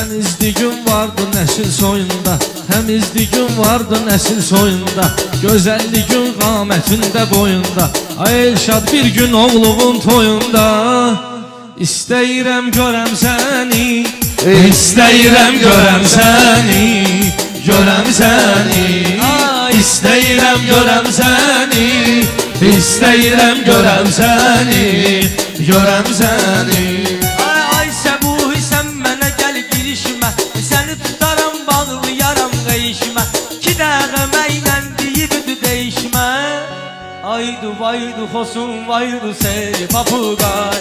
Təmizliğin vardı nəsil soyunda, təmizliğin vardı nəsil soyunda, gözəlliğin qamətində boyunda. Ay Elşad bir gün oğlumun toyunda, İstəyirəm görəm səni, İstəyirəm görəm səni, görəm səni. İstəyirəm görəm səni, İstəyirəm görəm səni, görəm səni. Ay Səbuhi sən mənə gəl girişmə, səni tutaram bağlayaram qeyişmə, ki dəğəməklə deyibdi deyişmə. Aydu vaydu xosun vaydu seyri papuqay,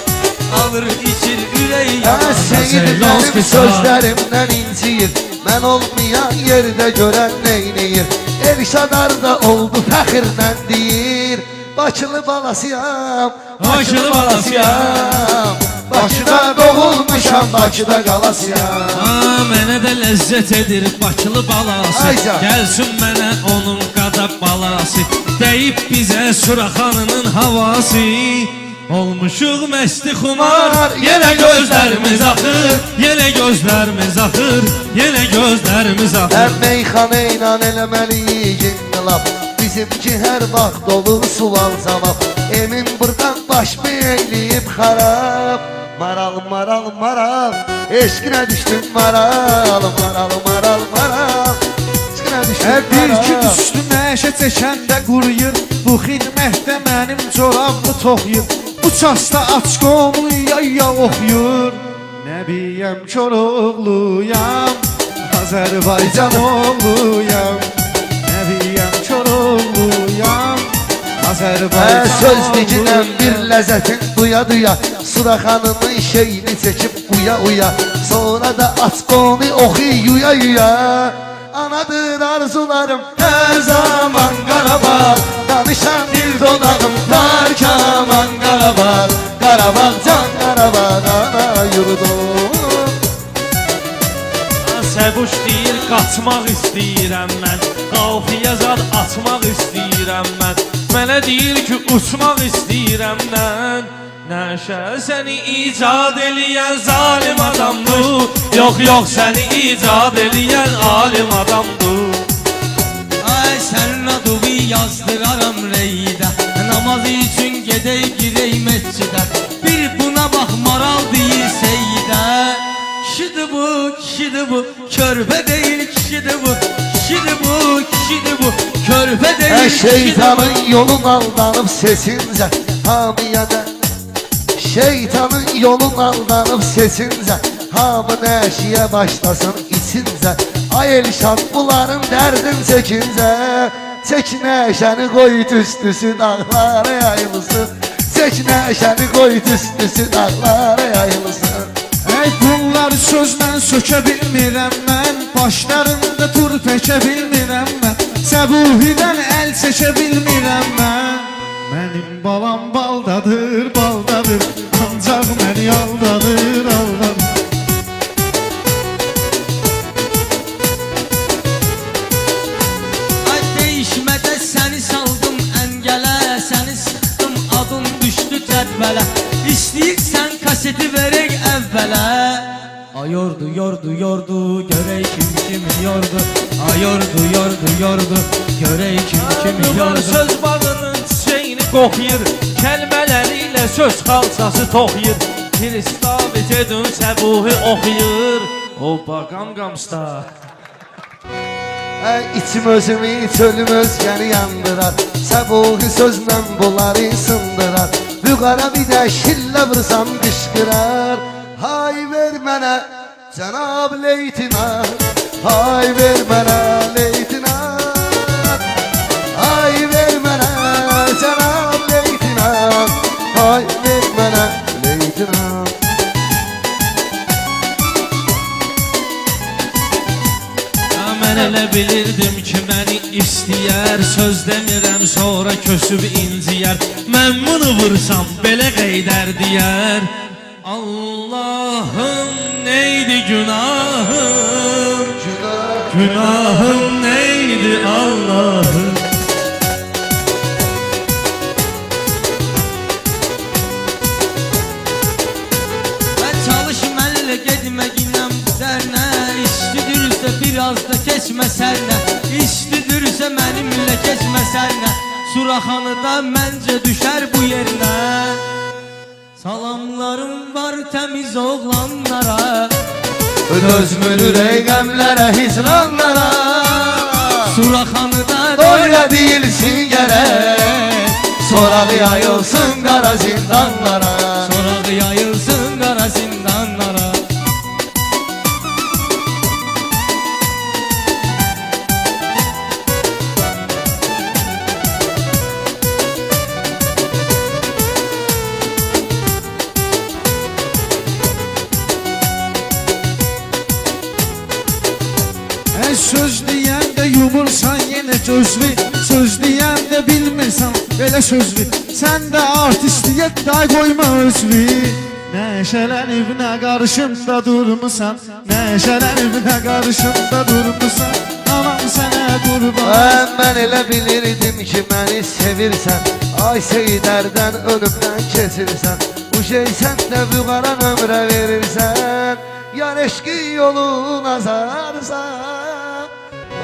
alır içir ürək yaman. Seyir mənim sözlərimdən inciyir, mən olmayan yerdə görən neyniyir. Elşadar da oldu fəxirlə deyir, Bakılı balasıyam, Bakılı balasıyam, Bakıda doğulmuşam, Bakıda qalasıyam. Mənə də ləzzət edir Bakılı balası, gəlsin mənə onun qadab balası. Deyib bizə Suraxanının havası, olmuşuq məsti xumar, yenə gözlərimiz axır, yenə gözlərimiz axır, yenə gözlərimiz axır. Meyxana inan eləməliyik inqilab, bizimki hər vaxt olur sual cavab. Emin buradan baş beyləyib xarab, maral maral maral, eşqinə düşdüm maral, maral maral maral, eşqinə düşdüm maral. Bir ki düşdü nəşə çəkəndə quruyur, bu xidmətdə mənim corabımı toxuyur. Bu çasta aç qomlu yayya oxuyur. Nəbiyəm Koroğluyam, Azərbaycan oğluyam. Nəbiyəm Koroğluyam, Azərbaycan Söz dicinən bir ləzzətin duya duya, Suraxanının şeyini çəkib uya uya, sonra da aç qonu oxuy yuya yuya. Anadır arzularım her zaman Qarabağ, danışan dil dodağım dar kaman Qarabağ, Qarabağ can Qarabağ ana yurdum. Səbuş deyir qaçmaq istəyirəm mən, qafiyə zad atmaq istəyirəm mən. Mənə deyir ki uçmaq istəyirəm mən. Nəşə səni icad eləyən zalim adamdır, yox yox səni icad eləyən alim adamdır. Ay sənin adığı yazdıraram reydə, namaz üçün gedək girək məscidə. Bir buna bax maral deyir seydə, kişidir bu, kişidir bu, körpə deyil kişidir bu, kişidir bu, kişidir bu, körpə deyil kişidir bu. Şeytanın yolun aldanıb sesincə hamiyədə, şeytanın yolun aldanıb sesincə, hamı nəşiyə başlasın içincə. Ay Elşad bunların dərdin çəkincə, çək nəşəni qoy tüstüsü dağlara yayılsın, çək nəşəni qoy tüstüsü dağlara yayılsın. Ey bunlar sözlə sökə bilmirəm mən, başlarında turp əkə bilmirəm mən, Səbuhidən əl çəkə bilmirəm mən. Mənim balam baldadır, baldadır, ancaq məni aldadır, aldadır. Ay değişmədə səni saldım əngələ, səni sıxdım adın düşdü cədvələ. İstəyirsən kaseti verək əvvələ. Ay yordu, yordu, yordu, görək kim kimi yordu. Ay yordu, yordu, yordu, görək kim kimi yordu. Söz bağının çiçeğini qoxuyur, kəlmələrilə söz xalçası toxuyur. Pristavit edin Səbuhi oxuyur, o baqam qamsta. İçim özümü, çölüm özgəni yandırar, Səbuhi sözlə bunları sındırar. Vüqara bir də şillə vursam qışqırar. Hay ver mənə cənab leytinat, hay ver mənə leytinat, hay ver mənə cənab leytinat, hay ver mənə leytinat. Mən elə bilirdim ki məni istəyər, söz demirəm sonra kösüb inciyər. Mən bunu vursam belə qeydər deyər. Allahım neydi günahım, günahım neydi Allahım. Və çalış mənlə getmə ginəm bu dərnə, keçməsənə İşlidirsə mənimlə keçməsənə Suraxanı da məncə düşər bu yerinə Salamlarım var təmiz oğlanlara Dözmür ey qəmlərə, hicranlara Suraxanı da Doyla deyilsin gərək Sorağı yayılsın qara zindanlara Sorağı yayılsın qara zindanlara Söz deyəndə yumursan yenə gözlü Söz deyəndə bilmirsən belə sözlü Sən də artistliyə day qoyma özlü Nəşələnib nə qarşımda durmusan Nəşələnib nə qarşımda durmusan Anam sənə qurban Mən elə bilirdim ki məni sevirsən Ay Seydərdən önümdən keçirsən Bu şey sən də vüqaran ömrə verirsən Yar eşqi yolun azarsan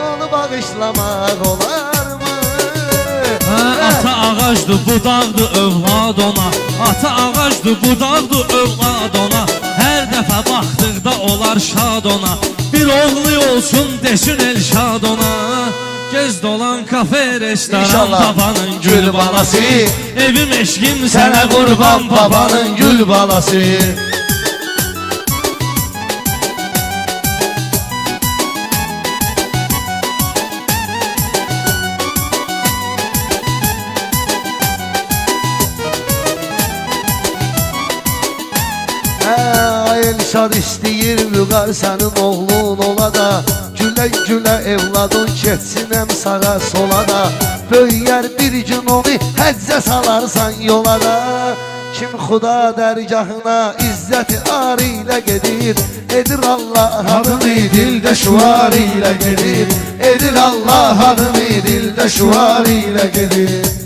Onu bağışlamaq olarmı? Ata ağacdır, budaqdır, övlad ona Ata ağacdır, budaqdır, övlad ona Hər dəfə baxdıqda olar şad ona Bir oğlu olsun desin Elşad ona Göz dolan kafe, restoran, babanın gül balası Evim eşkim sənə qurban, babanın gül balası Elşad istəyir vüqar sənin oğlun ola da Gülə gülə evladın keçsinəm sağa sola da Böyüyər bir gün onu həccə salarsan yola da Kim xuda dərgahına izzəti ar ilə gedir Edir Allah adını dildə şuar ilə gedir Edir Allah adını dildə şuar ilə gedir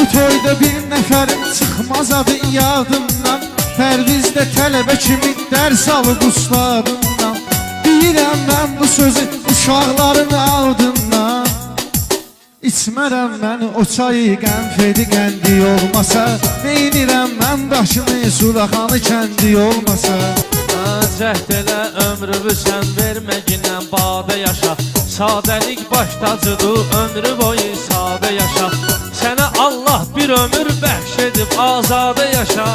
Bu toyda bir nəfərin çıxmaz adı yadımdan Pərvizdə tələbə kimi dərs alıb ustadımdan Deyirəm mən bu sözü uşaqların aldından İçmərəm mən o çayı qənfedi qəndi olmasa Neynirəm mən başını Suraxanı kəndi olmasa Cəhd elə ömrümü sən vermə ginən badə yaşa Sadəlik baş tacıdır, ömrü boyu sadə yaşa Sənə Allah bir ömür bəxş edib azadə yaşa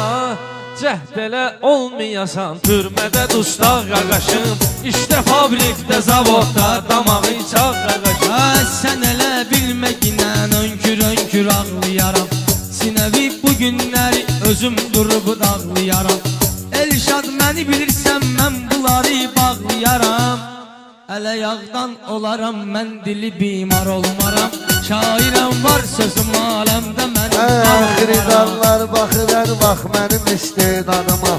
Cəhd elə olmayasan, türmədə dustaq qaqaşım İşdə fabrikdə, zavodda, damağı çağ qaqaşım Sən elə bilmə ginən önkür ağlayaram Sinəvi bu günləri özüm durub dağlayaram Elşad məni bilirsən mən bunları bağlayaram Ələ yağdan olaram mən dili bimar olmaram Şairəm var sözüm aləmdə mənim Xiridarlar baxır hər vaxt mənim istedadıma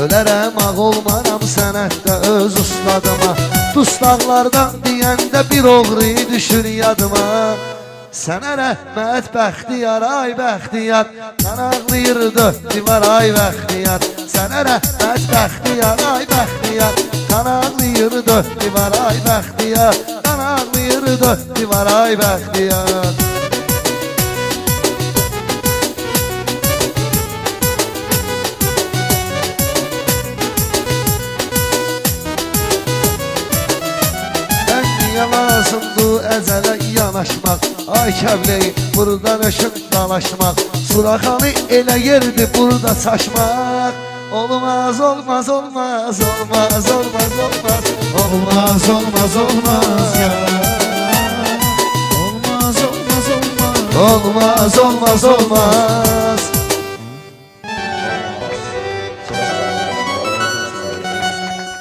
Ölərəm ağ olmaram sənətdə öz ustadıma Dustaqlardan deyəndə bir oğru düşür yadıma Sənə rəhmət bəxtiyar, ay bəxtiyar Sən ağlayır dörd divar, ay bəxtiyar Sənə rəhmət bəxtiyar, ay bəxtiyar Sən ağlayır dörd divar, ay bəxtiyar Sən ağlayır dörd divar, ay bəxtiyar Lazımdır əcələ yanaşmaq Ay kəbleyi buradan öşüb dalaşmaq Suraxanı elə yerdir burada çaşmaq Olmaz, olmaz, olmaz, olmaz, olmaz, olmaz Olmaz, olmaz, olmaz ya Olmaz, olmaz, olmaz Olmaz, olmaz, olmaz